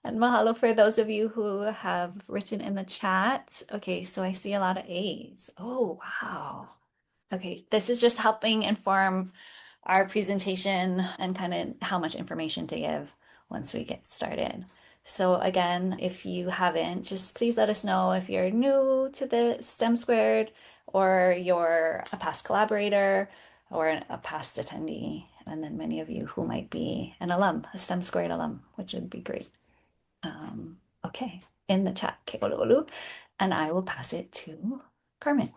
And mahalo for those of you who have written in the chat. Okay, so I see a lot of A's. Oh, wow. Okay, this is just helping inform our presentation and kind of how much information to give once we get started. So again, if you haven't, just please let us know if you're new to the STEM² or you're a past collaborator or a past attendee, and then many of you who might be an alum, a STEM² alum, which would be great. Okay, in the chat, ke olu, and I will pass it to Carmen.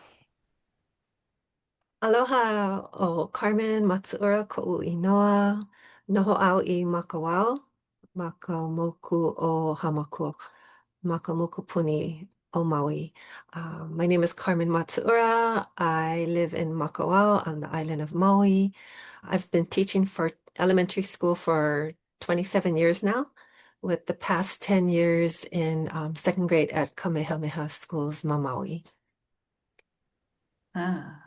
Aloha o Carmen Matsuura ko'u inoa, noho au I Makawao, Makamoku o Hamakua, Makamoku Puni o Maui. My name is Carmen Matsuura. I live in Makawao on the island of Maui. I've been teaching for elementary school for 27 years now, with the past 10 years in second grade at Kamehameha Schools, Maui. Ah.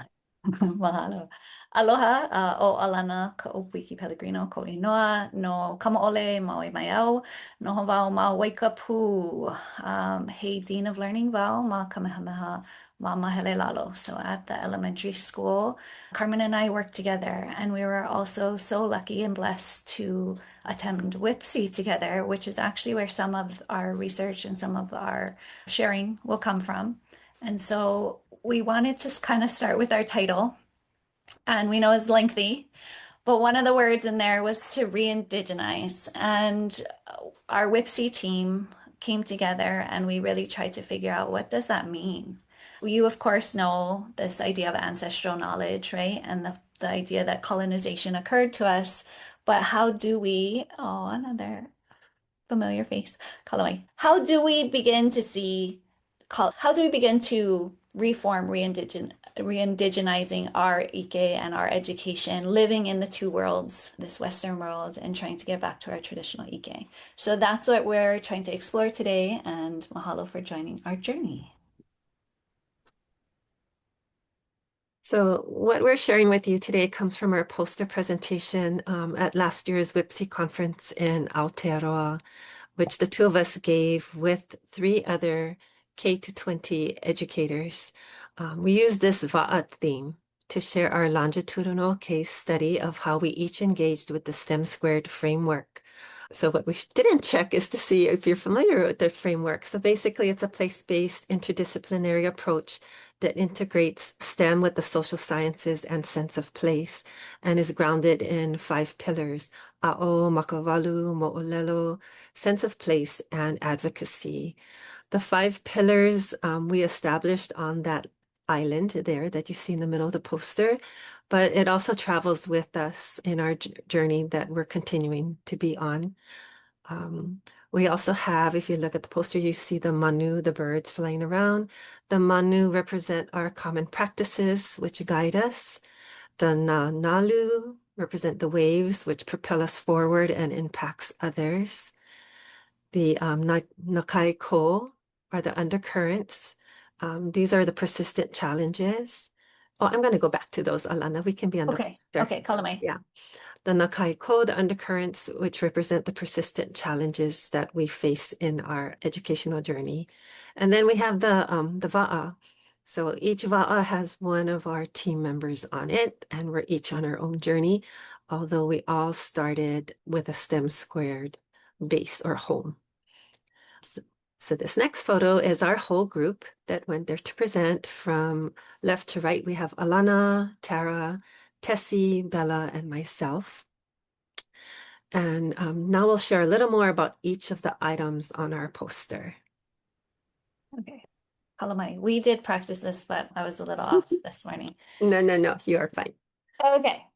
Mahalo. Aloha, o Alana, Kaʻōpūiki-Pellegrino, ko inoa, no kamaʻole, maui mai au, noho wau ma Waikapu. Hey, Dean of Learning wau, ma Kamehameha, ma Mahele Lalo. So at the elementary school, Carmen and I worked together, and we were also so lucky and blessed to attend WIPCE together, which is actually where some of our research and some of our sharing will come from. And so we wanted to kind of start with our title, and we know it's lengthy, but one of the words in there was to re-indigenize. And our WIPCE team came together and we really tried to figure out, what does that mean? You, of course, know this idea of ancestral knowledge, right? And the idea that colonization occurred to us. But how do we, oh, another familiar face, Kalawai. How do we begin to see, how do we begin to reform re-indigenizing our ike and our education, living in the two worlds, this Western world, and trying to get back to our traditional ike? So that's what we're trying to explore today, and mahalo for joining our journey. So what we're sharing with you today comes from our poster presentation at last year's WIPCE conference in Aotearoa, which the two of us gave with 3 other K-20 educators. We used this waʻa theme to share our longitudinal case study of how we each engaged with the STEM² framework. So what we didn't check is to see if you're familiar with the framework. So basically, it's a place-based interdisciplinary approach that integrates STEM with the social sciences and sense of place, and is grounded in 5 pillars: a'o, makawalu, moʻolelo, sense of place, and advocacy. The 5 pillars we established on that island there that you see in the middle of the poster, but it also travels with us in our journey that we're continuing to be on. We also have, if you look at the poster, you see the manu, the birds flying around. The manu represent our common practices, which guide us. The nalu represent the waves, which propel us forward and impacts others. The nakai ko are the undercurrents. These are the persistent challenges. Oh, I'm going to go back to those, Alana. We can be on the Okay, there. okay, kalamai. Yeah. The nakai ko, the undercurrents, which represent the persistent challenges that we face in our educational journey. And then we have the waʻa. So each waʻa has one of our team members on it, and we're each on our own journey, although we all started with a STEM² base or home. So this next photo is our whole group that went there to present. From left to right, we have Alana, Tara, Tessie, Bella, and myself. And now we'll share a little more about each of the items on our poster. Okay, kalamai. We did practice this, but I was a little off this morning. No, you are fine. Okay.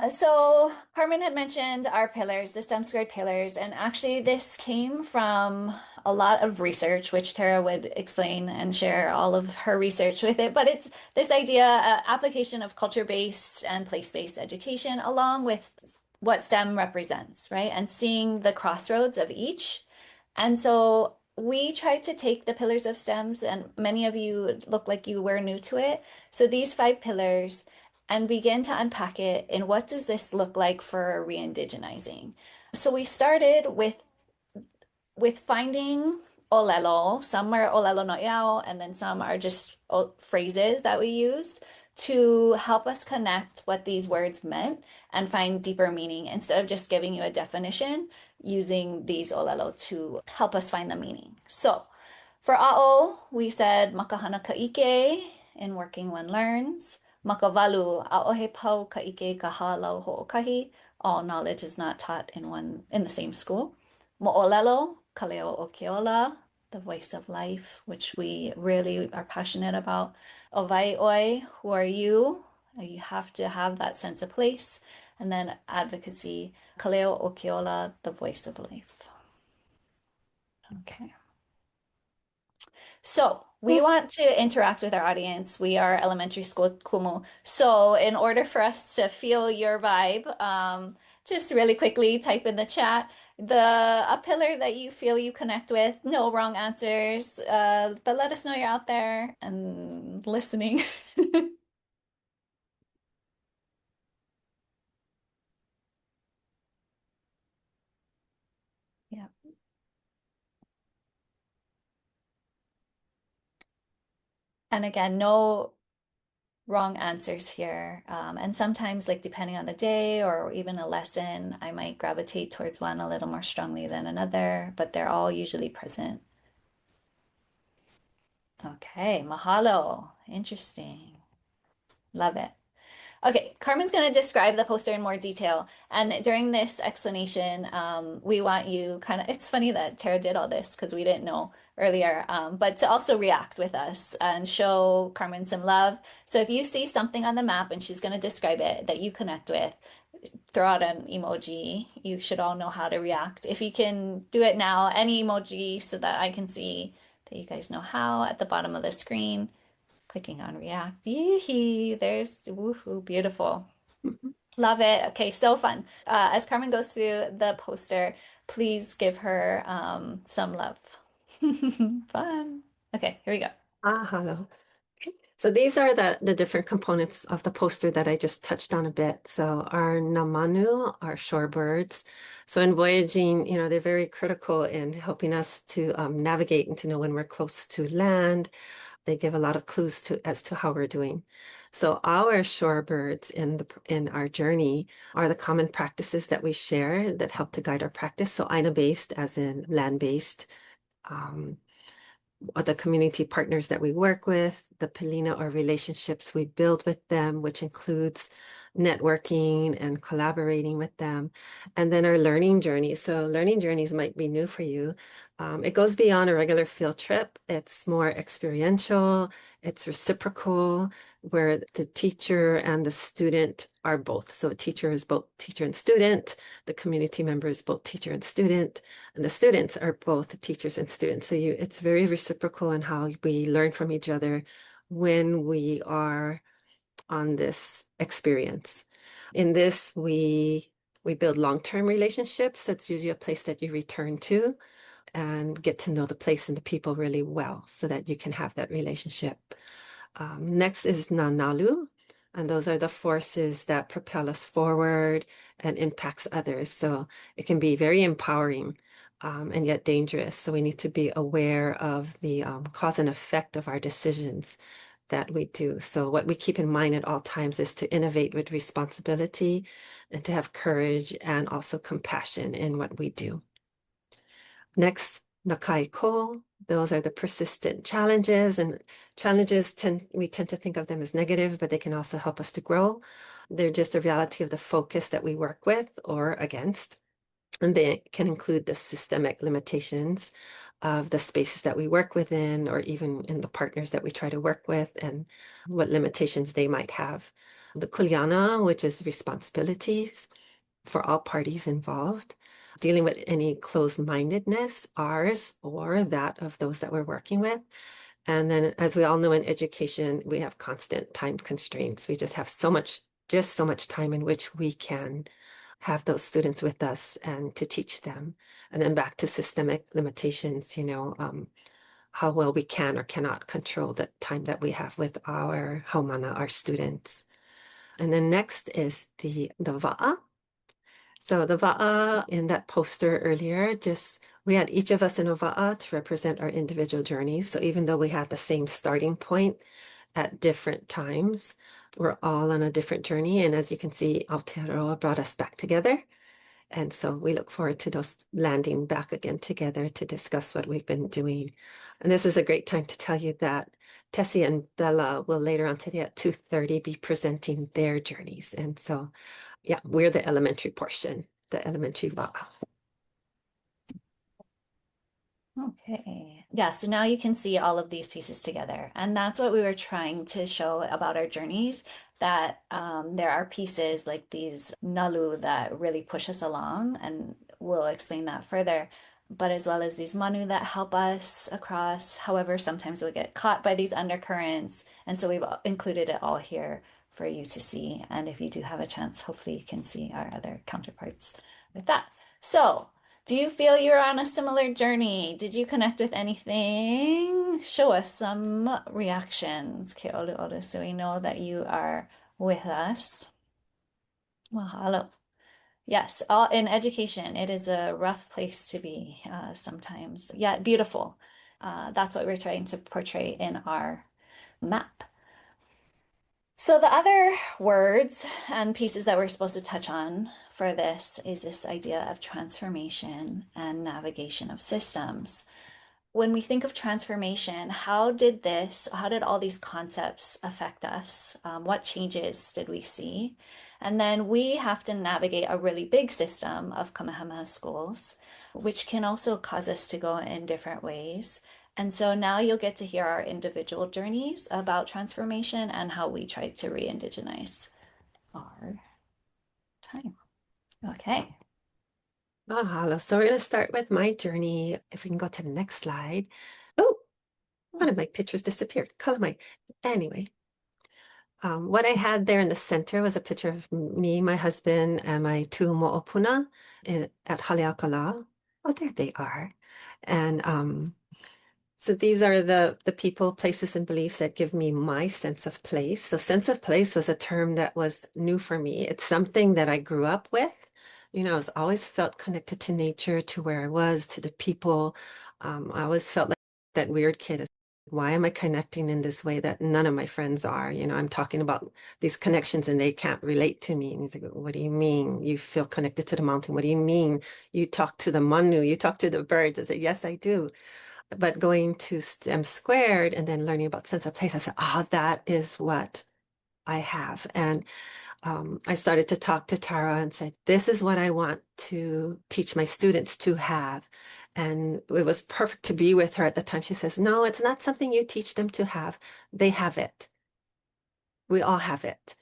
So Carmen had mentioned our pillars, the STEM² pillars, and actually this came from a lot of research, which Tara would explain and share all of her research with it. But it's this idea, application of culture-based and place-based education, along with what STEM represents, right? And seeing the crossroads of each. And so we tried to take the pillars of STEMs, and many of you look like you were new to it. So these 5 pillars, and begin to unpack it in what does this look like for re-indigenizing. So we started with with finding olelo, some are olelo no iao, and then some are just phrases that we use to help us connect what these words meant and find deeper meaning instead of just giving you a definition, using these olelo to help us find the meaning. So for a'o, we said makahana ka'ike, in Working One Learns. Makavalu, a'ohe pau ka'ike ka halau ho'okahi. All knowledge is not taught in the same school. Mo'olelo, kaleo o keola, the voice of life, which we really are passionate about. Ovai oi, who are you? You have to have that sense of place. And then advocacy, kaleo o keola, the voice of life. Okay. So we want to interact with our audience. We are elementary school kumu. So in order for us to feel your vibe, just really quickly type in the chat a pillar that you feel you connect with. No wrong answers, but let us know you're out there and listening. Yeah. And again, no wrong answers here. And sometimes, like depending on the day or even a lesson, I might gravitate towards one a little more strongly than another, but they're all usually present. Okay, mahalo. Interesting. Love it. Okay, Carmen's going to describe the poster in more detail. And during this explanation, we want you kind of, it's funny that Tara did all this because we didn't know earlier, but to also react with us and show Carmen some love. So if you see something on the map and she's going to describe it that you connect with, throw out an emoji. You should all know how to react. If you can do it now, any emoji so that I can see that you guys know how at the bottom of the screen. Clicking on react. Yee, there's woohoo, beautiful. Love it. Okay, so fun. As Carmen goes through the poster, please give her some love. Fun. Okay, here we go. Hello. Okay. So these are the different components of the poster that I just touched on a bit. So our namanu, our shorebirds. So in voyaging, they're very critical in helping us to navigate and to know when we're close to land. They give a lot of clues as to how we're doing. So our shorebirds in our journey are the common practices that we share that help to guide our practice. So Aina-based, as in land-based, the community partners that we work with, the Pelina or relationships we build with them, which includes networking and collaborating with them, and then our learning journeys. So learning journeys might be new for you. It goes beyond a regular field trip. It's more experiential, it's reciprocal, where the teacher and the student are both. So a teacher is both teacher and student, the community member is both teacher and student, and the students are both teachers and students. So it's very reciprocal in how we learn from each other when we are on this experience. In this, we build long-term relationships. That's usually a place that you return to and get to know the place and the people really well so that you can have that relationship. Next is Nanalu, and those are the forces that propel us forward and impacts others. So it can be very empowering and yet dangerous. So we need to be aware of the cause and effect of our decisions that we do. So what we keep in mind at all times is to innovate with responsibility and to have courage and also compassion in what we do. Next, Nakai Ko. Those are the persistent challenges, and challenges we tend to think of them as negative, but they can also help us to grow. They're just a reality of the focus that we work with or against. And they can include the systemic limitations of the spaces that we work within, or even in the partners that we try to work with, and what limitations they might have. The kuleana, which is responsibilities for all parties involved, dealing with any closed-mindedness, ours or that of those that we're working with. And then, as we all know, in education, we have constant time constraints. We just have so much time in which we can have those students with us and to teach them. And then back to systemic limitations, how well we can or cannot control the time that we have with our haumana, our students. And then next is the waʻa. So the waʻa in that poster earlier, we had each of us in a waʻa to represent our individual journeys. So even though we had the same starting point at different times, we're all on a different journey. And as you can see, Aotearoa brought us back together. And so we look forward to those landing back again together to discuss what we've been doing. And this is a great time to tell you that Tessie and Bella will later on today at 2:30 be presenting their journeys. And so, yeah, we're the elementary portion, the elementary waʻa. Okay. Yeah, so now you can see all of these pieces together. And that's what we were trying to show about our journeys, that there are pieces like these nalu that really push us along, and we'll explain that further. But as well as these manu that help us across. However, sometimes we get caught by these undercurrents. And so we've included it all here for you to see. And if you do have a chance, hopefully you can see our other counterparts with that. So, do you feel you're on a similar journey? Did you connect with anything? Show us some reactions, Ke olu so we know that you are with us. Mahalo. Yes, all in education, it is a rough place to be sometimes, yet beautiful. That's what we're trying to portray in our map. So the other words and pieces that we're supposed to touch on for this is this idea of transformation and navigation of systems. When we think of transformation, how did all these concepts affect us? What changes did we see? And then we have to navigate a really big system of Kamehameha schools, which can also cause us to go in different ways. And so now you'll get to hear our individual journeys about transformation and how we try to re-indigenize our time. Okay. Mahalo. So we're going to start with my journey. If we can go to the next slide. Oh, one of my pictures disappeared. Anyway, what I had there in the center was a picture of me, my husband, and my two moʻopuna at Haleakala. Oh, there they are. And so these are the people, places, and beliefs that give me my sense of place. So sense of place was a term that was new for me. It's something that I grew up with. I was always felt connected to nature, to where I was, to the people. I always felt like that weird kid. Why am I connecting in this way that none of my friends are? I'm talking about these connections and they can't relate to me. And you think, what do you mean you feel connected to the mountain? What do you mean you talk to the manu? You talk to the birds? I said, yes, I do. But going to STEMS² and then learning about sense of place, I said, that is what I have. And I started to talk to Tara and said, this is what I want to teach my students to have. And it was perfect to be with her at the time. She says, no, it's not something you teach them to have. They have it. We all have it.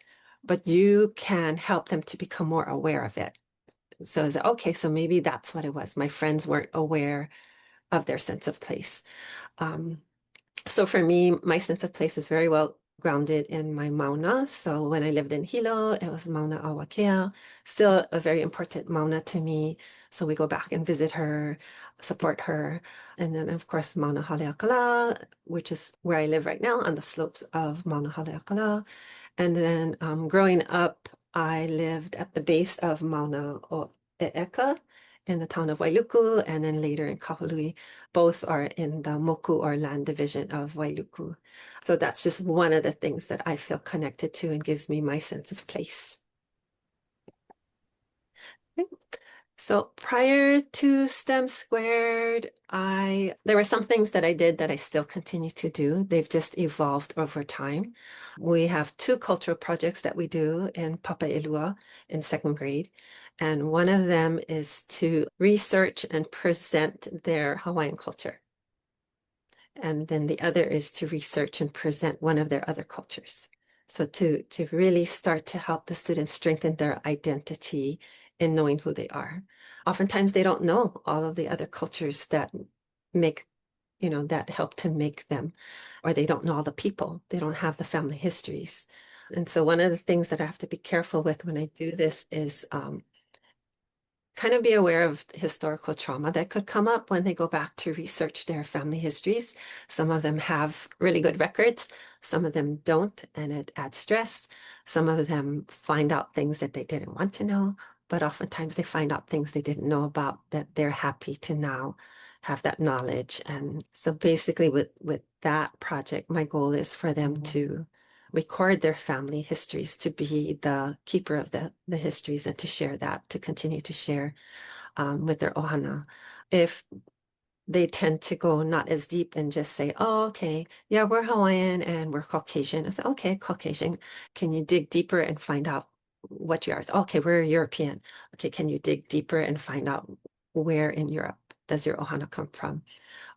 But you can help them to become more aware of it. So I said, okay, so maybe that's what it was. My friends weren't aware of their sense of place. So for me, my sense of place is very well grounded in my mauna. So when I lived in Hilo, it was Mauna Awakea, still a very important mauna to me. So we go back and visit her, support her. And then, of course, Mauna Haleakala, which is where I live right now on the slopes of Mauna Haleakala. And then growing up, I lived at the base of Mauna O'eeka in the town of Wailuku, and then later in Kahului. Both are in the Moku or land division of Wailuku. So that's just one of the things that I feel connected to and gives me my sense of place. Okay. So prior to STEM², there were some things that I did that I still continue to do. They've just evolved over time. We have two cultural projects that we do in Papaʻilua in second grade. And one of them is to research and present their Hawaiian culture. And then the other is to research and present one of their other cultures. So to really start to help the students strengthen their identity in knowing who they are. Oftentimes they don't know all of the other cultures that that help to make them, or they don't know all the people. They don't have the family histories. And so one of the things that I have to be careful with when I do this is kind of be aware of historical trauma that could come up when they go back to research their family histories. Some of them have really good records, some of them don't, and it adds stress. Some of them find out things that they didn't want to know, but oftentimes they find out things they didn't know about that they're happy to now have that knowledge. And so basically with that project, my goal is for them to record their family histories, to be the keeper of the histories and to share that, to continue to share with their ohana. If they tend to go not as deep and just say, oh, okay, yeah, we're Hawaiian and we're Caucasian. I said, okay, Caucasian. Can you dig deeper and find out what you are? Okay, we're European. Okay, can you dig deeper and find out where in Europe does your ohana come from?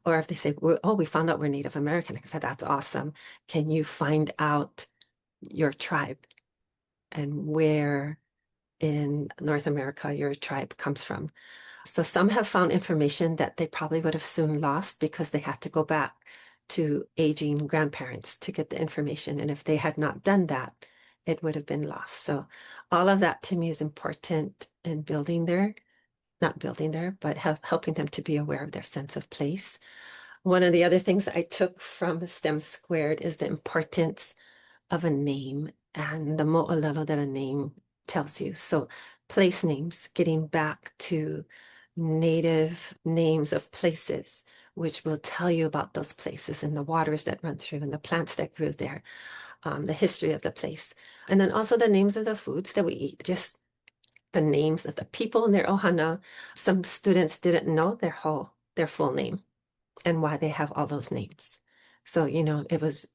Or if they say, oh, we found out we're Native American. I said, that's awesome. Can you find out your tribe and where in North America your tribe comes from? So some have found information that they probably would have soon lost because they had to go back to aging grandparents to get the information. And if they had not done that, it would have been lost. So all of that to me is important in not building there, but helping them to be aware of their sense of place. One of the other things I took from STEM² is the importance of a name and the moʻolelo that a name tells you. So place names, getting back to native names of places, which will tell you about those places and the waters that run through and the plants that grew there, the history of the place. And then also the names of the foods that we eat, just the names of the people in their ohana. Some students didn't know their full name and why they have all those names. So, it was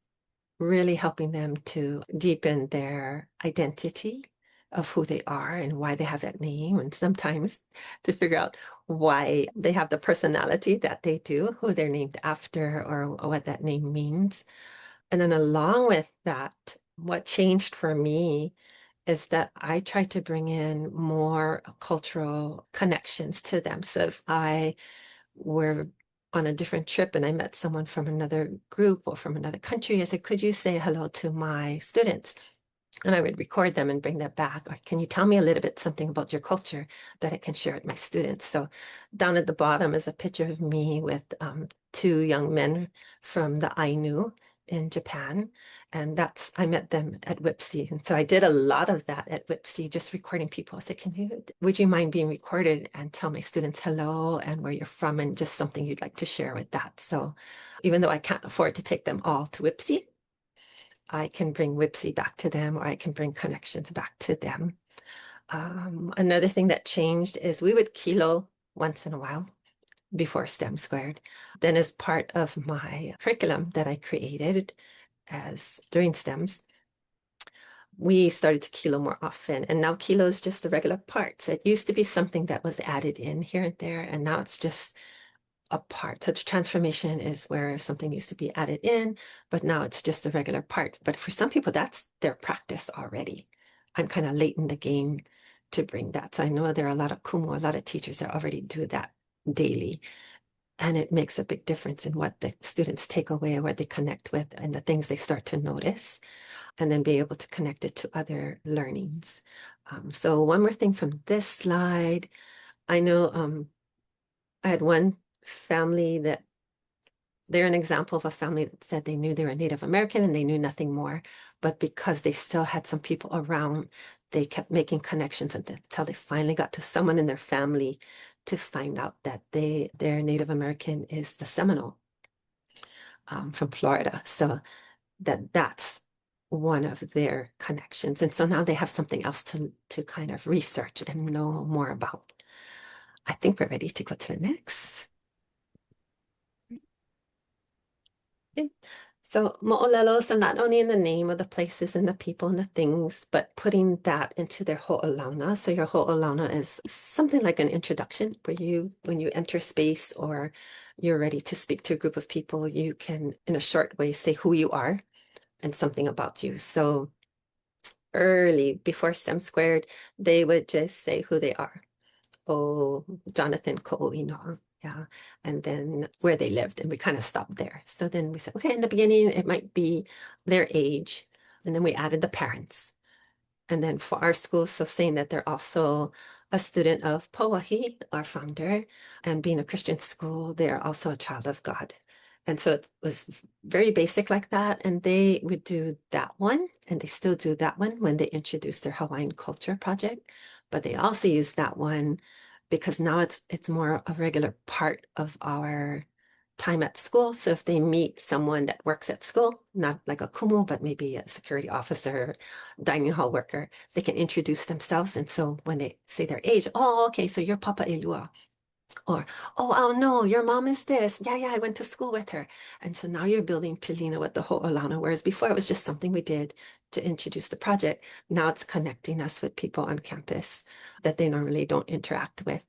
really helping them to deepen their identity of who they are and why they have that name, and sometimes to figure out why they have the personality that they do, who they're named after, or what that name means. And then along with that, what changed for me is that I try to bring in more cultural connections to them. So if I were on a different trip and I met someone from another group or from another country, I said, could you say hello to my students? And I would record them and bring that back. Or can you tell me a little bit something about your culture that I can share with my students? So down at the bottom is a picture of me with two young men from the Ainu in Japan. And I met them at WIPCE. And so I did a lot of that at WIPCE, just recording people. I said, would you mind being recorded and tell my students hello and where you're from and just something you'd like to share with that? So even though I can't afford to take them all to WIPCE, I can bring WIPCE back to them, or I can bring connections back to them. Another thing that changed is we would kilo once in a while before STEM². Then as part of my curriculum that I created during STEMS, we started to kilo more often. And now kilo is just a regular part. So it used to be something that was added in here and there, and now it's just a part. Such transformation is where something used to be added in, but now it's just a regular part. But for some people, that's their practice already. I'm kind of late in the game to bring that. So I know there are a lot of kumu, a lot of teachers that already do that daily. And it makes a big difference in what the students take away, what they connect with, and the things they start to notice, and then be able to connect it to other learnings. So one more thing from this slide. I know I had one family that they're an example of a family that said they knew they were Native American and they knew nothing more, but because they still had some people around, they kept making connections until they finally got to someone in their family to find out that their Native American is the Seminole from Florida. So that's one of their connections. And so now they have something else to kind of research and know more about. I think we're ready to go to the next. Okay. So moʻolelo, so not only in the name of the places and the people and the things, but putting that into their hoʻolauna. So your hoʻolauna is something like an introduction where when you enter space or you're ready to speak to a group of people, you can, in a short way, say who you are and something about you. So early, before STEM², they would just say who they are. Oh, Jonathan Ko'oino. Yeah. And then where they lived, and we kind of stopped there. So then we said, okay, in the beginning, it might be their age. And then we added the parents. And then for our school, so saying that they're also a student of Pauahi, our founder, and being a Christian school, they're also a child of God. And so it was very basic like that. And they would do that one, and they still do that one when they introduce their Hawaiian culture project. but they also use that one because now it's more a regular part of our time at school. So if they meet someone that works at school, not like a kumu, but maybe a security officer, dining hall worker, they can introduce themselves. And so when they say their age, oh, okay, so you're Papa Elua. Or, oh no, your mom is this. Yeah, I went to school with her. And so now you're building Pilina with the whole Alana, whereas before it was just something we did to introduce the project. Now it's connecting us with people on campus that they normally don't interact with.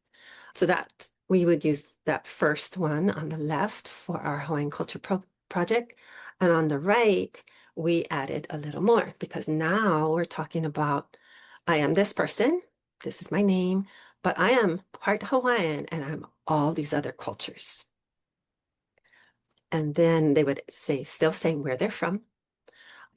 So that we would use that first one on the left for our Hawaiian Culture project. And on the right, we added a little more because now we're talking about, I am this person, this is my name, but I am part Hawaiian and I'm all these other cultures. And then they would still say where they're from.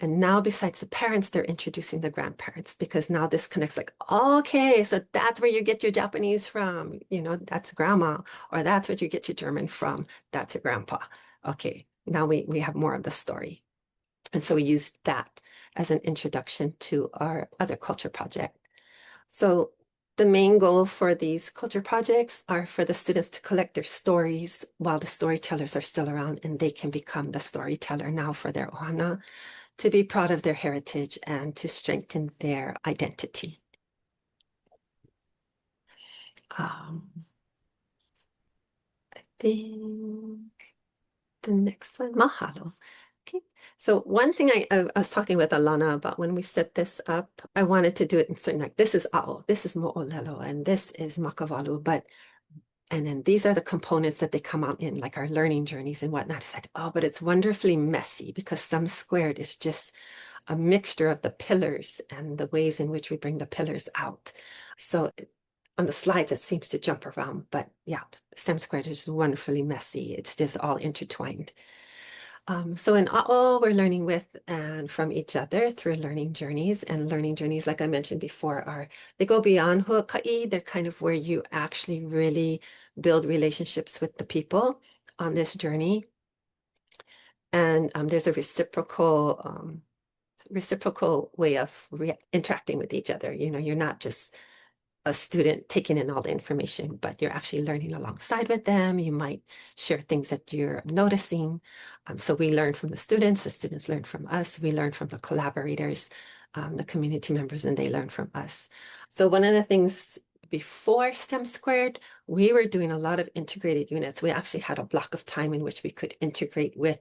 And now, besides the parents, they're introducing the grandparents because now this connects like, okay, so that's where you get your Japanese from. That's grandma, or that's where you get your German from. That's your grandpa. Okay, now we have more of the story. And so we use that as an introduction to our other culture project. So the main goal for these culture projects are for the students to collect their stories while the storytellers are still around, and they can become the storyteller now for their ohana, to be proud of their heritage and to strengthen their identity. I think the next one, mahalo. Okay. So one thing I was talking with Alana about when we set this up, I wanted to do it in certain, like this is ao, this is moʻolelo, and this is makavalu, and then these are the components that they come out in, like our learning journeys and whatnot. I said, oh, but it's wonderfully messy because STEMS² is just a mixture of the pillars and the ways in which we bring the pillars out. So on the slides, it seems to jump around, but yeah, STEM² is wonderfully messy. It's just all intertwined. So in A'o, we're learning with and from each other through learning journeys. And learning journeys, like I mentioned before, they go beyond huaka'i. They're kind of where you actually really build relationships with the people on this journey. And there's a reciprocal way of interacting with each other. You're not just a student taking in all the information, but you're actually learning alongside with them. You might share things that you're noticing. So we learn from the students learn from us, we learn from the collaborators, the community members, and they learn from us. So one of the things before STEM², we were doing a lot of integrated units. We actually had a block of time in which we could integrate with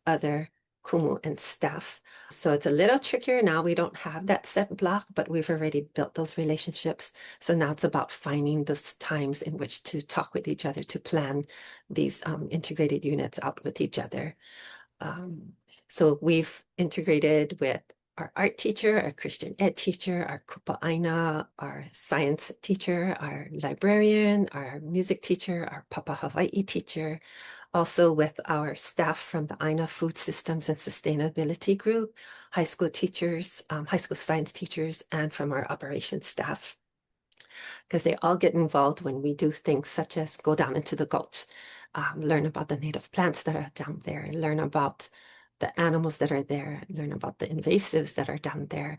other kumu and staff. So it's a little trickier now. We don't have that set block, but we've already built those relationships. So now it's about finding those times in which to talk with each other, to plan these integrated units out with each other. So we've integrated with our art teacher, our Christian ed teacher, our kupa'aina, our science teacher, our librarian, our music teacher, our Papa Hawaii teacher, also with our staff from the Aina Food Systems and Sustainability Group, high school teachers, high school science teachers, and from our operations staff. Because they all get involved when we do things such as go down into the gulch, learn about the native plants that are down there, learn about the animals that are there, learn about the invasives that are down there,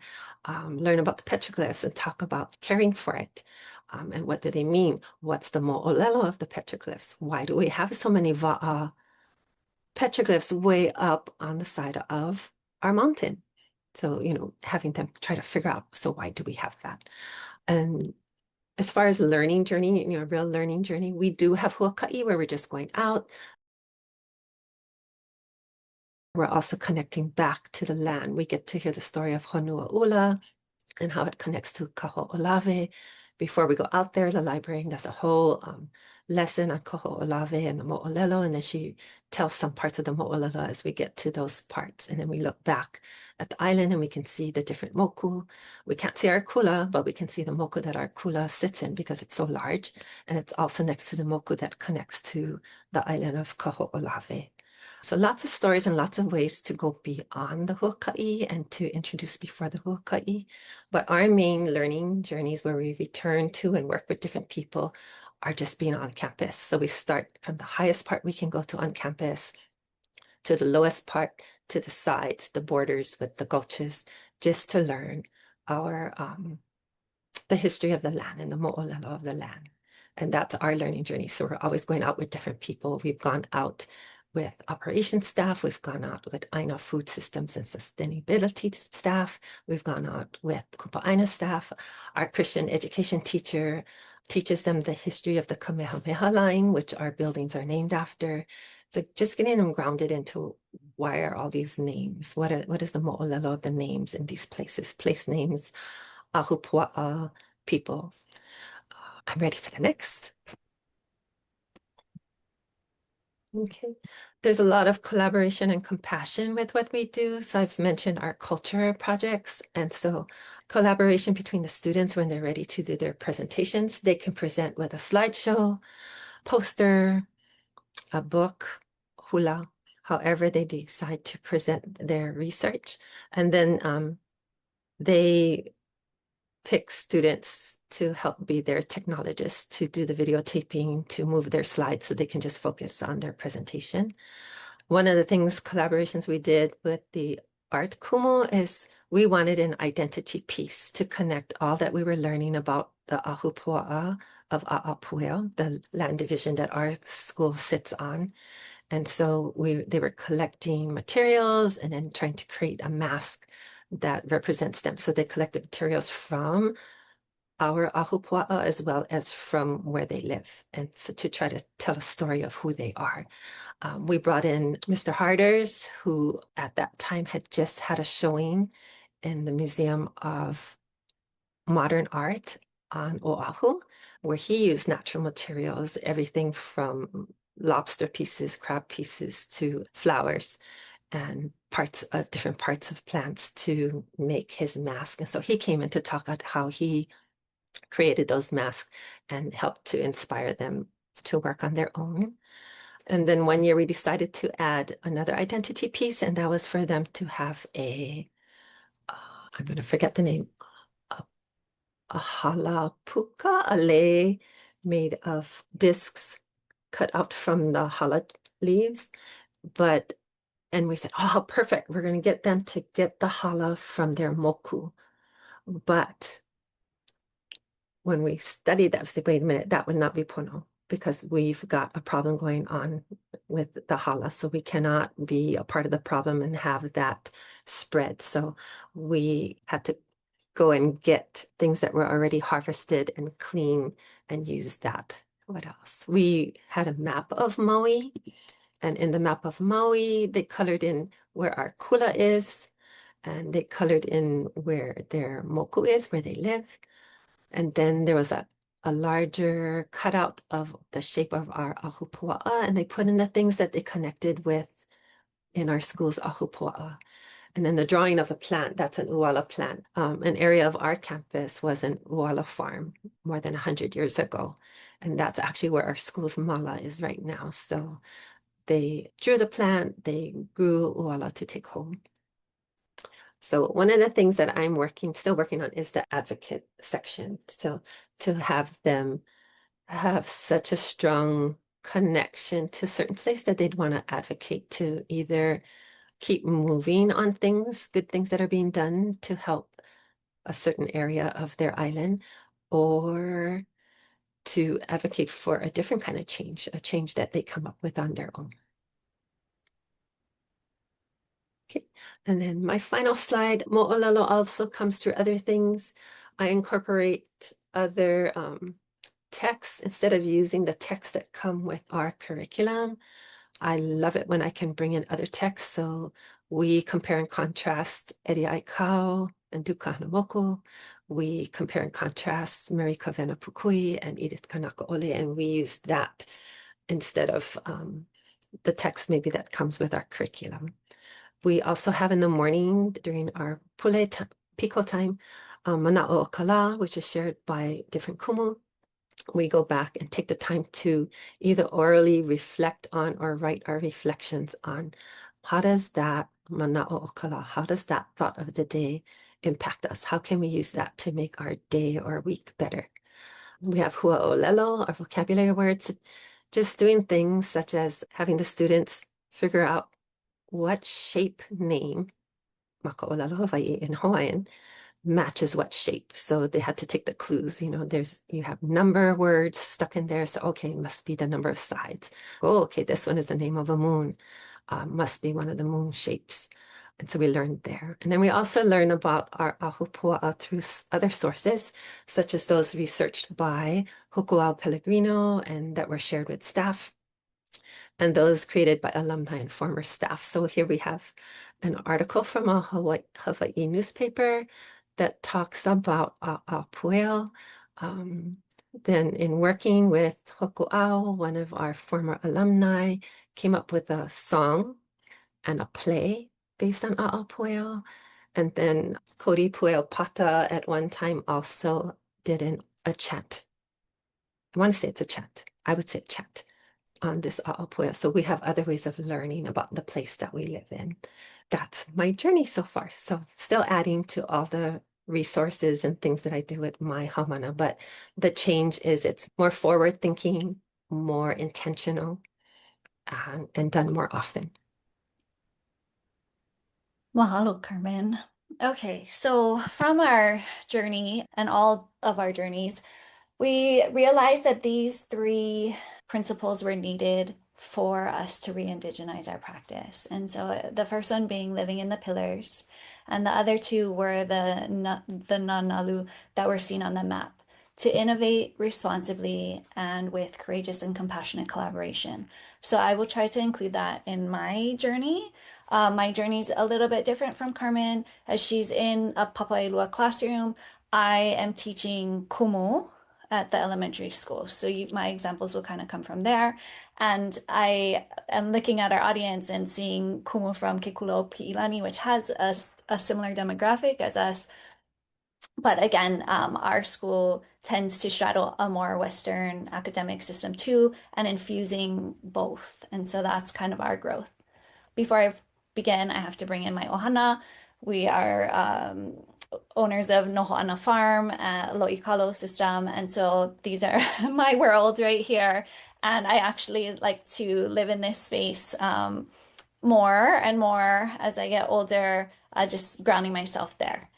learn about the petroglyphs and talk about caring for it. And what do they mean? What's the moʻolelo of the petroglyphs? Why do we have so many waʻa petroglyphs way up on the side of our mountain? So, having them try to figure out, so why do we have that? And as far as learning journey, a real learning journey, we do have huaka'i where we're just going out. We're also connecting back to the land. We get to hear the story of Honuaula and how it connects to Kaho'olawe. Before we go out there, the librarian does a whole lesson on Kaho'olawe and the moʻolelo, and then she tells some parts of the moʻolelo as we get to those parts. And then we look back at the island and we can see the different moku. We can't see our kula, but we can see the moku that our kula sits in because it's so large. And it's also next to the moku that connects to the island of Kaho'olawe. So lots of stories and lots of ways to go beyond the huaka'i and to introduce before the huaka'i. But our main learning journeys where we return to and work with different people are just being on campus. So we start from the highest part we can go to on campus to the lowest part, to the sides, the borders with the gulches, just to learn our the history of the land and the moʻolelo of the land. And that's our learning journey. So we're always going out with different people. We've gone out with operations staff. We've gone out with Aina food systems and sustainability staff. We've gone out with Kupa Aina staff. Our Christian education teacher teaches them the history of the Kamehameha line, which our buildings are named after. So just getting them grounded into why are all these names? What is the moʻolelo of the names in these places? Place names, ahupua'a, people. I'm ready for the next. Okay. There's a lot of collaboration and compassion with what we do. So I've mentioned our culture projects. And so collaboration between the students when they're ready to do their presentations, they can present with a slideshow, poster, a book, hula, however they decide to present their research. And then they pick students to help be their technologists, to do the videotaping, to move their slides so they can just focus on their presentation. One of the collaborations we did with the art kumu is we wanted an identity piece to connect all that we were learning about the ahupua'a of A'apueo, the land division that our school sits on. And so they were collecting materials and then trying to create a mask that represents them. So they collected materials from our ahupua'a as well as from where they live, and so to try to tell a story of who they are. We brought in Mr. Harders, who at that time had just had a showing in the Museum of Modern Art on Oahu, where he used natural materials, everything from lobster pieces, crab pieces to flowers and different parts of plants to make his mask. And so he came in to talk about how he created those masks and helped to inspire them to work on their own. And then one year we decided to add another identity piece, and that was for them to have I'm going to forget the name, a halapuka, a lei made of discs cut out from the hala leaves. And we said, oh, perfect. We're going to get them to get the hala from their moku. But when we studied that, we said, wait a minute, that would not be pono because we've got a problem going on with the hala. So we cannot be a part of the problem and have that spread. So we had to go and get things that were already harvested and clean and use that. What else? We had a map of Maui. And in the map of Maui, they colored in where our kula is, and they colored in where their moku is, where they live. And then there was a larger cutout of the shape of our ahupua'a, and they put in the things that they connected with in our school's ahupua'a. And then the drawing of the plant, that's an uala plant. An area of our campus was an uala farm more than 100 years ago. And that's actually where our school's mala is right now. So they drew the plant, they grew uala to take home. So one of the things that I'm still working on is the advocate section. So to have them have such a strong connection to a certain place that they'd want to advocate to either keep moving on things, good things that are being done to help a certain area of their island, or to advocate for a different kind of change, a change that they come up with on their own. Okay, and then my final slide, mo'olelo also comes through other things. I incorporate other texts instead of using the texts that come with our curriculum. I love it when I can bring in other texts. So we compare and contrast Eri Aikau and Duka Hanamoku. We compare and contrast Marika Venapukui and Edith Kanakaole, and we use that instead of the text maybe that comes with our curriculum. We also have in the morning during our piko time, Mana'o Okala, which is shared by different kumu. We go back and take the time to either orally reflect on or write our reflections on how does that Mana'o Okala, how does that thought of the day impact us? How can we use that to make our day or week better? We have hua'olelo, our vocabulary words, just doing things such as having the students figure out what shape name, maka'olelo Hawaii in Hawaiian, matches what shape. So they had to take the clues. You have number words stuck in there. So, okay, must be the number of sides. Oh, okay, this one is the name of a moon. Must be one of the moon shapes. And so we learned there. And then we also learn about our ahupua'a through other sources, such as those researched by Kaʻōpūiki-Pellegrino and that were shared with staff, and those created by alumni and former staff. So here we have an article from a Hawaii newspaper that talks about pueo. Then in working with Hoku'au, one of our former alumni came up with a song and a play based on pueo. And then Kori Pueo Pata at one time also did a chant. I want to say it's a chant. I would say a chant on this a'apoia. So we have other ways of learning about the place that we live in. That's my journey so far. So still adding to all the resources and things that I do with my hamana, but the change is it's more forward thinking, more intentional, and done more often. Mahalo, Carmen. Okay, so from our journey and all of our journeys, we realized that these three principles were needed for us to re-indigenize our practice. And so the first one being living in the pillars, and the other two were the nanalu that were seen on the map to innovate responsibly and with courageous and compassionate collaboration. So I will try to include that in my journey. My journey is a little bit different from Carmen, as she's in a papailua classroom. I am teaching kumu at the elementary school. So my examples will kind of come from there. And I am looking at our audience and seeing kumu from Kekulo Pi'ilani, which has a similar demographic as us. But again, our school tends to straddle a more Western academic system too, and infusing both. And so that's kind of our growth. Before I begin, I have to bring in my ohana. We are owners of Noho'ana Farm, Lo'ikalo system, and so these are my world right here. And I actually like to live in this space more and more as I get older, just grounding myself there.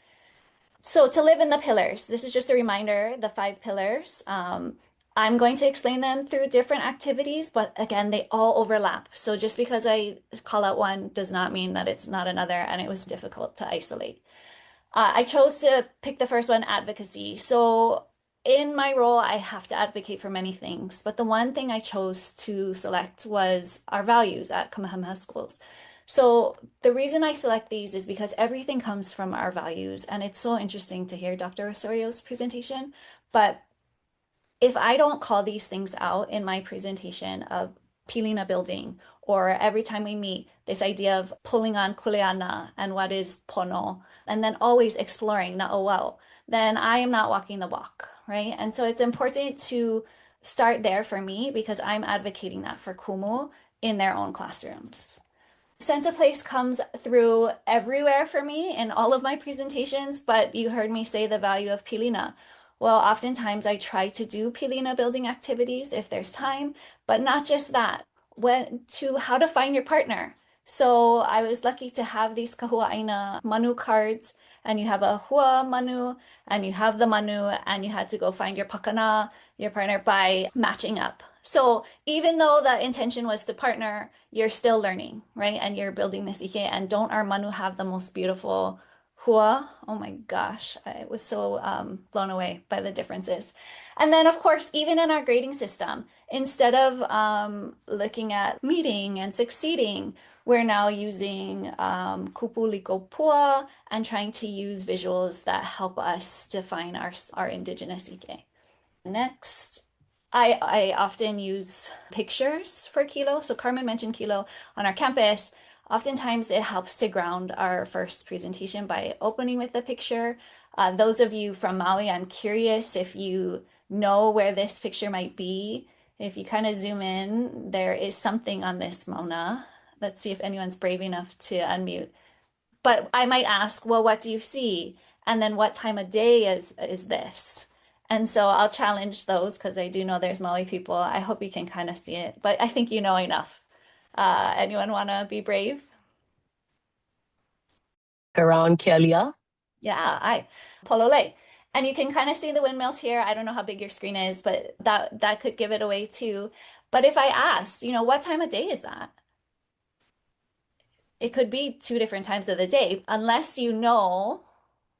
So to live in the pillars, this is just a reminder, the five pillars. I'm going to explain them through different activities, but again, they all overlap. So just because I call out one does not mean that it's not another, and it was difficult to isolate. I chose to pick the first one, advocacy. So in my role, I have to advocate for many things, but the one thing I chose to select was our values at Kamehameha schools. So the reason I select these is because everything comes from our values, and it's so interesting to hear Dr. Osorio's presentation. But if I don't call these things out in my presentation of peeling a building, or every time we meet, this idea of pulling on kuleana and what is pono, and then always exploring na'auao, then I am not walking the walk, right? And so it's important to start there for me because I'm advocating that for kumu in their own classrooms. Sense of place comes through everywhere for me in all of my presentations, but you heard me say the value of pilina. Well, oftentimes I try to do pilina building activities if there's time, but not just that. To how to find your partner. So I was lucky to have these kahua'aina manu cards, and you have a hua manu, and you have the manu, and you had to go find your pakana, your partner, by matching up. So even though the intention was to partner, you're still learning, right? And you're building this ike. And don't our manu have the most beautiful hua? Oh my gosh, I was so blown away by the differences. And then, of course, even in our grading system, instead of looking at meeting and succeeding, we're now using kupu liko pua and trying to use visuals that help us define our indigenous ike. Next, I often use pictures for Kilo. So Carmen mentioned Kilo on our campus. Oftentimes it helps to ground our first presentation by opening with a picture. Those of you from Maui, I'm curious if you know where this picture might be. If you kind of zoom in, there is something on this Mona. Let's see if anyone's brave enough to unmute. But I might ask, well, what do you see? And then what time of day is this? And so I'll challenge those because I do know there's Maui people. I hope you can kind of see it, but I think you know enough. Anyone want to be brave? Around Kealia. Yeah, I polole. And you can kind of see the windmills here. I don't know how big your screen is, but that could give it away too. But if I asked, what time of day is that? It could be two different times of the day, unless you know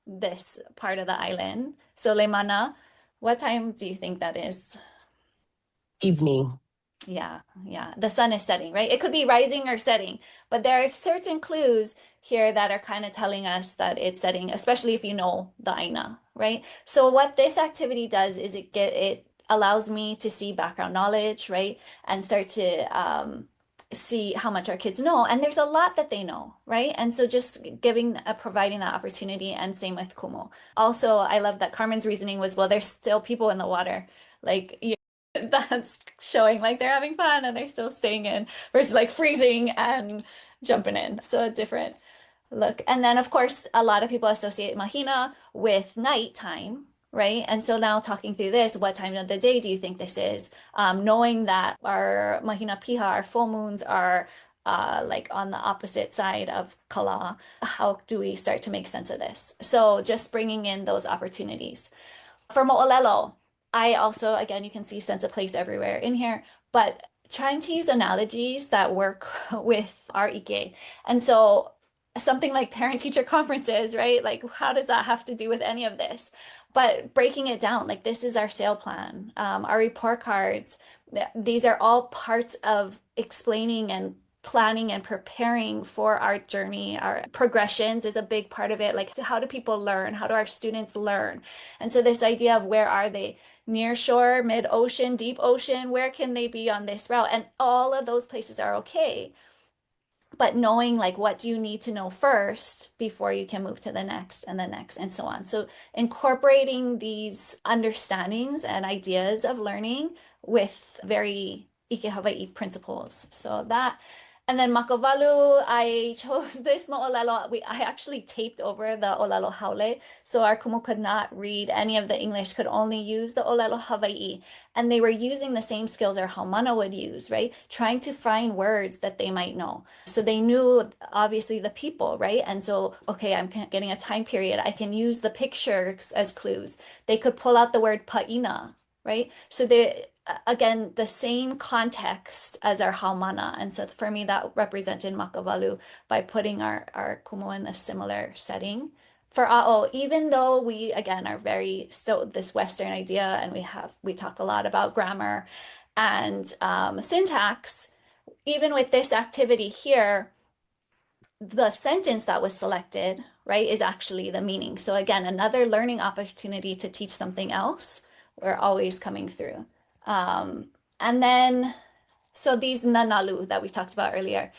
this part of the island. So Lemana, what time do you think that is? Evening. Yeah, yeah. The sun is setting, right? It could be rising or setting, but there are certain clues here that are kind of telling us that it's setting, especially if you know the aina, right? So what this activity does is it allows me to see background knowledge, right? And start to see how much our kids know. And there's a lot that they know, right? And so just providing that opportunity, and same with Kumu. Also, I love that Carmen's reasoning was, well, there's still people in the water. Like, that's showing like they're having fun and they're still staying in versus like freezing and jumping in. So a different look. And then, of course, a lot of people associate Mahina with nighttime, right? And so now talking through this, what time of the day do you think this is? Knowing that our Mahina Piha, our full moons are like on the opposite side of Kala, how do we start to make sense of this? So just bringing in those opportunities. For moʻolelo, I also, again, you can see sense of place everywhere in here, but trying to use analogies that work with our ike. And so something like parent-teacher conferences, right? Like, how does that have to do with any of this? But breaking it down, like this is our sale plan, our report cards. These are all parts of explaining and planning and preparing for our journey. Our progressions is a big part of it. Like, how do people learn? How do our students learn? And so this idea of where are they? Near shore, mid ocean, deep ocean, where can they be on this route? And all of those places are okay. But knowing like what do you need to know first before you can move to the next and the next and so on. So incorporating these understandings and ideas of learning with very Ike Hawaii principles. So that, and then Makavalu, I chose this mo'olelo. I actually taped over the olelo haole, so our kumu could not read any of the English, could only use the olelo Hawaii. And they were using the same skills our Haumana would use, right? Trying to find words that they might know. So they knew obviously the people, right? And so, okay, I'm getting a time period. I can use the pictures as clues. They could pull out the word paina, right? So they, again, the same context as our haumana. And so for me, that represented Makavalu by putting our kumu in a similar setting. For A'o, even though we, again, are very still this Western idea and we talk a lot about grammar and syntax, even with this activity here, the sentence that was selected, right, is actually the meaning. So again, another learning opportunity to teach something else. We're always coming through. And then, so these nanalu that we talked about earlier,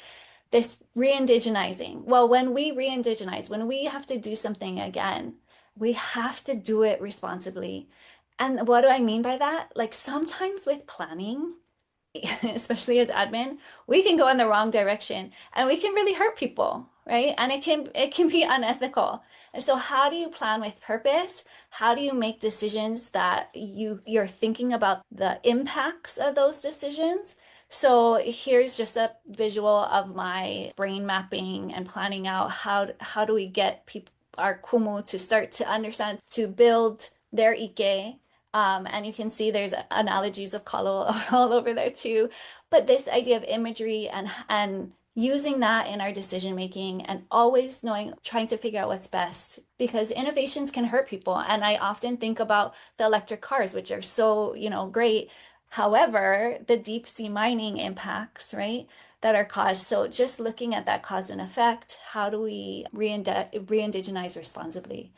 this re-indigenizing. Well, when we re-indigenize, when we have to do something again, we have to do it responsibly. And what do I mean by that? Like sometimes with planning, especially as admin, we can go in the wrong direction and we can really hurt people, right? And it can be unethical. And so how do you plan with purpose? How do you make decisions that you're thinking about the impacts of those decisions? So here's just a visual of my brain mapping and planning out how do we get people our kumu to start to understand to build their ike, and you can see there's analogies of kalo all over there too. But this idea of imagery and using that in our decision making and always knowing, trying to figure out what's best because innovations can hurt people. And I often think about the electric cars, which are so, great. However, the deep sea mining impacts, right, that are caused. So just looking at that cause and effect, how do we re-indigenize responsibly?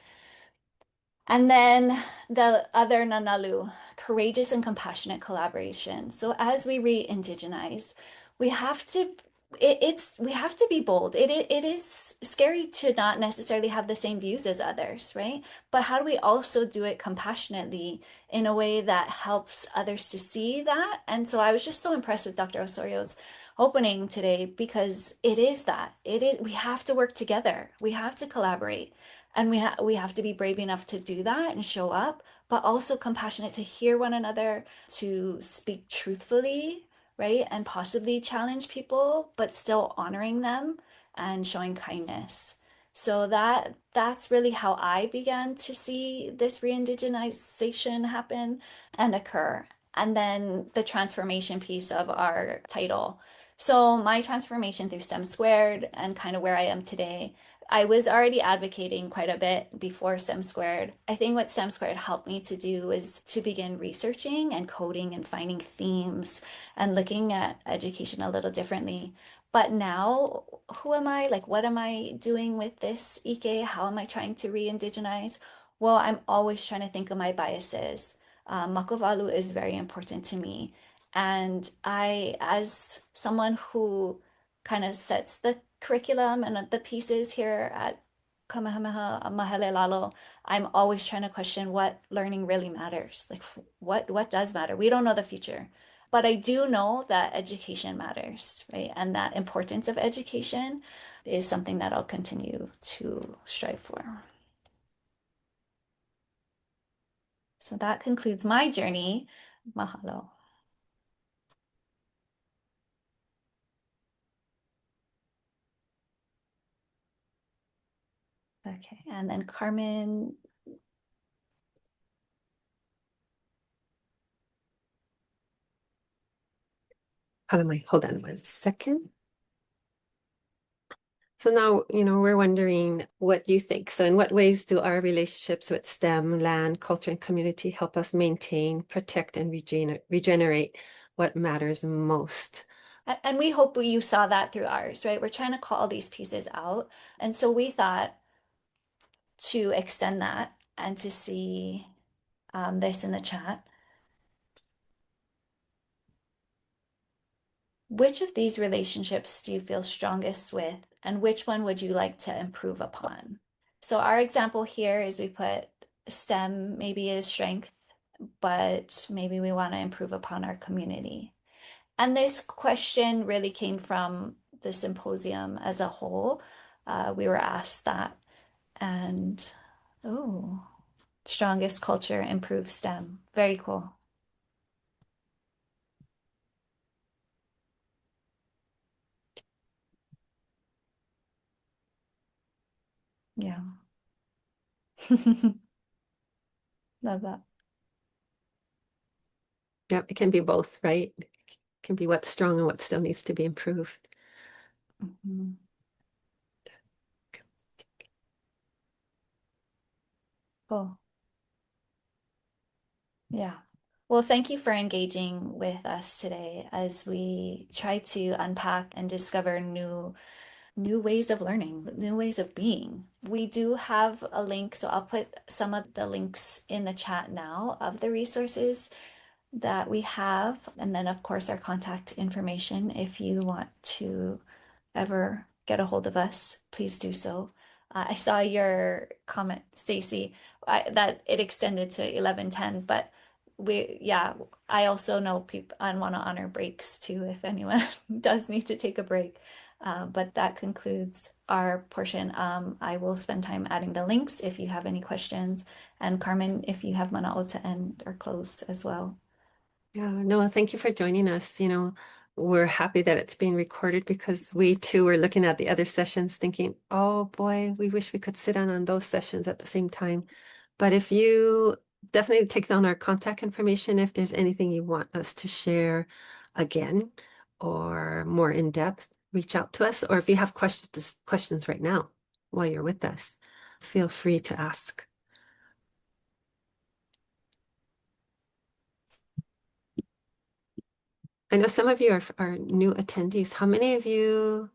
And then the other nanalu, courageous and compassionate collaboration. So as we re-indigenize, we have to we have to be bold. It is scary to not necessarily have the same views as others, right? But how do we also do it compassionately in a way that helps others to see that? And so I was just so impressed with Dr. Osorio's opening today because it is that. It is we have to work together. We have to collaborate. And we have to be brave enough to do that and show up, but also compassionate to hear one another, to speak truthfully, right? And possibly challenge people, but still honoring them and showing kindness. So that's really how I began to see this re-indigenization happen and occur. And then the transformation piece of our title. So my transformation through STEM² and kind of where I am today, I was already advocating quite a bit before STEM². I think what STEM² helped me to do is to begin researching and coding and finding themes and looking at education a little differently. But now, who am I? Like, what am I doing with this Ike? How am I trying to re-indigenize? Well, I'm always trying to think of my biases. Makuvalu is very important to me. And I, as someone who kind of sets the curriculum and the pieces here at Kamehameha Mahele Lalo, I'm always trying to question what learning really matters. Like, what does matter? We don't know the future. But I do know that education matters, right? And that importance of education is something that I'll continue to strive for. So that concludes my journey. Mahalo. Okay, and then Carmen. Hold on 1 second. So now, we're wondering what you think. So in what ways do our relationships with STEM, land, culture, and community help us maintain, protect, and regenerate what matters most? And we hope you saw that through ours, right? We're trying to call these pieces out. And so we thought to extend that and to see this in the chat. Which of these relationships do you feel strongest with, and which one would you like to improve upon? So our example here is we put STEM maybe is strength, but maybe we want to improve upon our community. And this question really came from the symposium as a whole. We were asked that, and oh, strongest culture improves STEM. Very cool. Yeah. Love that. Yeah, it can be both, right? It can be what's strong and what still needs to be improved. Mhm. Cool. Yeah. Well, thank you for engaging with us today as we try to unpack and discover new ways of learning, new ways of being. We do have a link, so I'll put some of the links in the chat now of the resources that we have. And then, of course, our contact information. If you want to ever get a hold of us, please do so. I saw your comment, Stacy, that it extended to 11:10, but yeah, I also know people and want to honor breaks too if anyone does need to take a break. But that concludes our portion. I will spend time adding the links if you have any questions. And Carmen, if you have mana'o to end or close as well. Yeah, no, thank you for joining us. We're happy that it's being recorded because we too were looking at the other sessions thinking, oh boy, we wish we could sit on those sessions at the same time. But if you definitely take down our contact information, if there's anything you want us to share again or more in depth, reach out to us. Or if you have questions right now while you're with us, feel free to ask. I know some of you are new attendees. How many of you?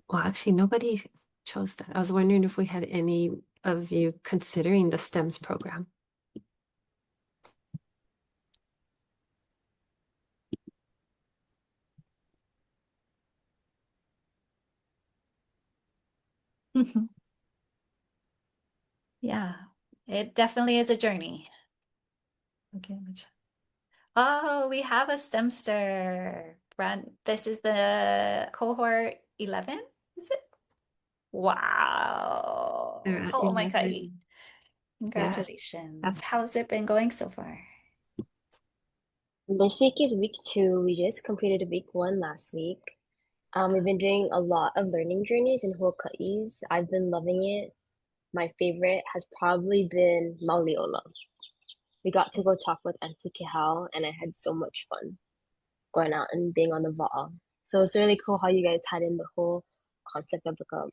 Well, actually, nobody chose that. I was wondering if we had any of you considering the STEMS program. Yeah, it definitely is a journey. Okay. Oh, we have a STEMster. This is the cohort 11, is it? They're Wow. at How old my kai? 11. Yeah, Congratulations. How's it been going so far? This week is week 2. We just completed week 1 last week. We've been doing a lot of learning journeys in Hawaii's. I've been loving it. My favorite has probably been Mauliola. We got to go talk with Auntie Kihau, and I had so much fun going out and being on the waʻa. So it's really cool how you guys tied in the whole concept of like a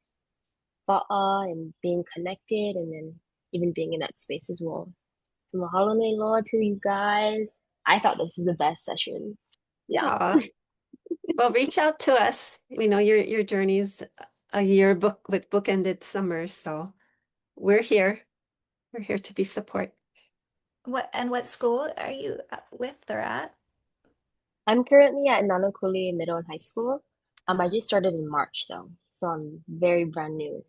waʻa and being connected, and then even being in that space as well. So mahalo nui loa to you guys. I thought this was the best session. Yeah. Aw. Well, reach out to us. We know your journey's a year book with bookended summer, so we're here. We're here to be support. What school are you with or at? I'm currently at Nanakuli Middle and High School. I just started in March though, so I'm very brand new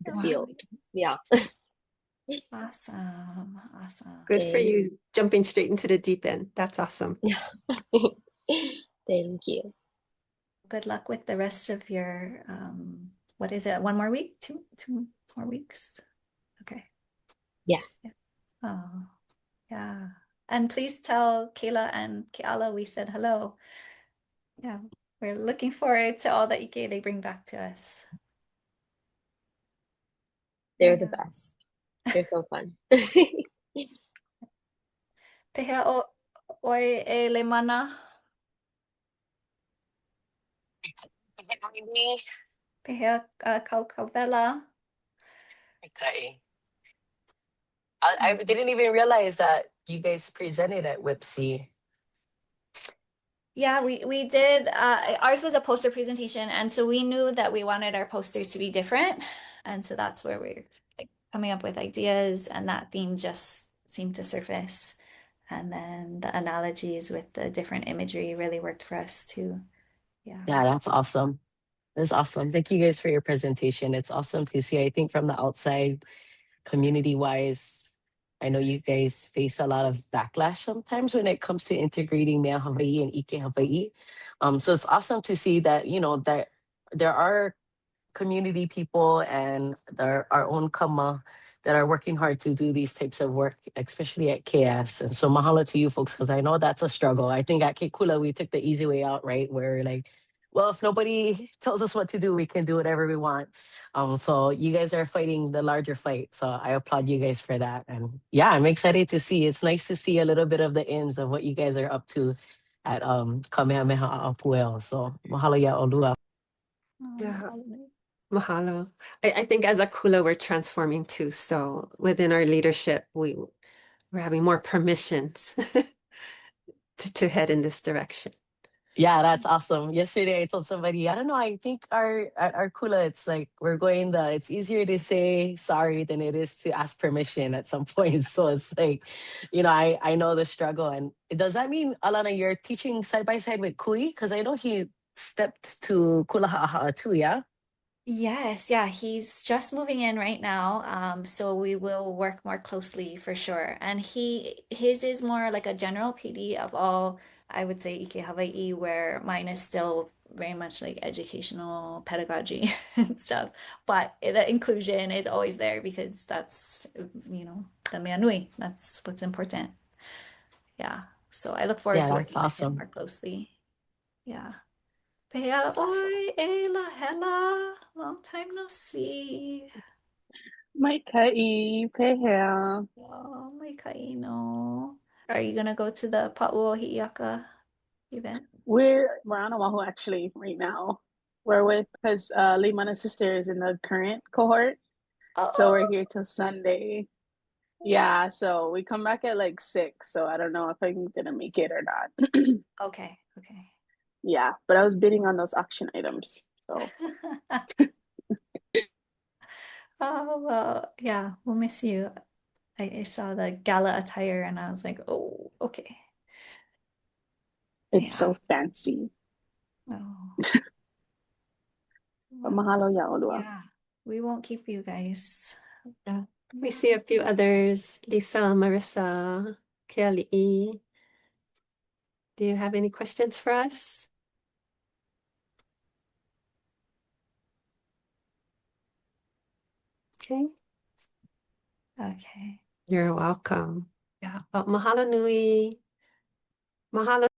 to the Wow. field. Yeah. Awesome. Awesome. Good for Thank you jumping straight into the deep end. That's awesome. Thank you. Good luck with the rest of your what is it? One more week? Two more weeks? Okay. Yeah. Oh, yeah. And please tell Kayla and Keala we said hello. Yeah, we're looking forward to all the ike they bring back to us. They're the Yeah. best. They're so fun. Pehea o oi e le mana. Pehea kaukawela. Okay. I didn't even realize that you guys presented at WIPCE. Yeah, we did. Ours was a poster presentation, and so we knew that we wanted our posters to be different, and so that's where we're like coming up with ideas, and that theme just seemed to surface. And then the analogies with the different imagery really worked for us too. Yeah. Yeah, that's awesome. That's awesome. Thank you guys for your presentation. It's awesome to see. I think from the outside, community wise, I know you guys face a lot of backlash sometimes when it comes to integrating Mea Hawaii and Ike Hawaii. So it's awesome to see that, that there are community people and our own kama that are working hard to do these types of work, especially at KS. And so mahalo to you folks, because I know that's a struggle. I think at Kekula, we took the easy way out, right? Where like, well, if nobody tells us what to do, we can do whatever we want. So you guys are fighting the larger fight. So I applaud you guys for that. And yeah, I'm excited to see. It's nice to see a little bit of the ends of what you guys are up to at Kamehameha Apuel. So mahalo ya olua. Yeah. Mahalo. I think as a kula, we're transforming too. So within our leadership, we're having more permissions to head in this direction. Yeah, that's awesome. Yesterday I told somebody, I don't know, I think our kula, it's like it's easier to say sorry than it is to ask permission at some point. So it's like, I know the struggle. And does that mean, Alana, you're teaching side by side with Kui? Because I know he stepped to kula ha'aha'a too, yeah? Yes, yeah, he's just moving in right now. So we will work more closely for sure. And his is more like a general PD of all, I would say, Ike Hawaii, where mine is still very much like educational pedagogy and stuff. But the inclusion is always there because that's, the mea nui. That's what's important. Yeah. So I look forward Yeah, to that's working with him awesome. more closely. Yeah. Pea That's awesome. oi, Ela, Hela. Long time no see. Mai ka'i, pehea. Oh, my kaino. Are you gonna go to the Pa'ua Hi'iaka event? We're on Oahu actually right now. We're with because Limana's sister is in the current cohort, so we're Oh, here till Sunday. wow. Yeah, so we come back at like 6, so I don't know if I'm gonna make it or not. Okay, okay. Yeah, but I was bidding on those auction items, so Oh, well, yeah, we'll miss you. I saw the gala attire and I was like, oh, okay. it's Yeah. so fancy. Oh, But well, mahalo ya olua. yeah, we won't keep you guys. Yeah. We Yeah. see a few others, Lisa, Marissa, Kelly. Do you have any questions for us? Okay. Okay. You're welcome. Yeah. Well, mahalo nui. Mahalo.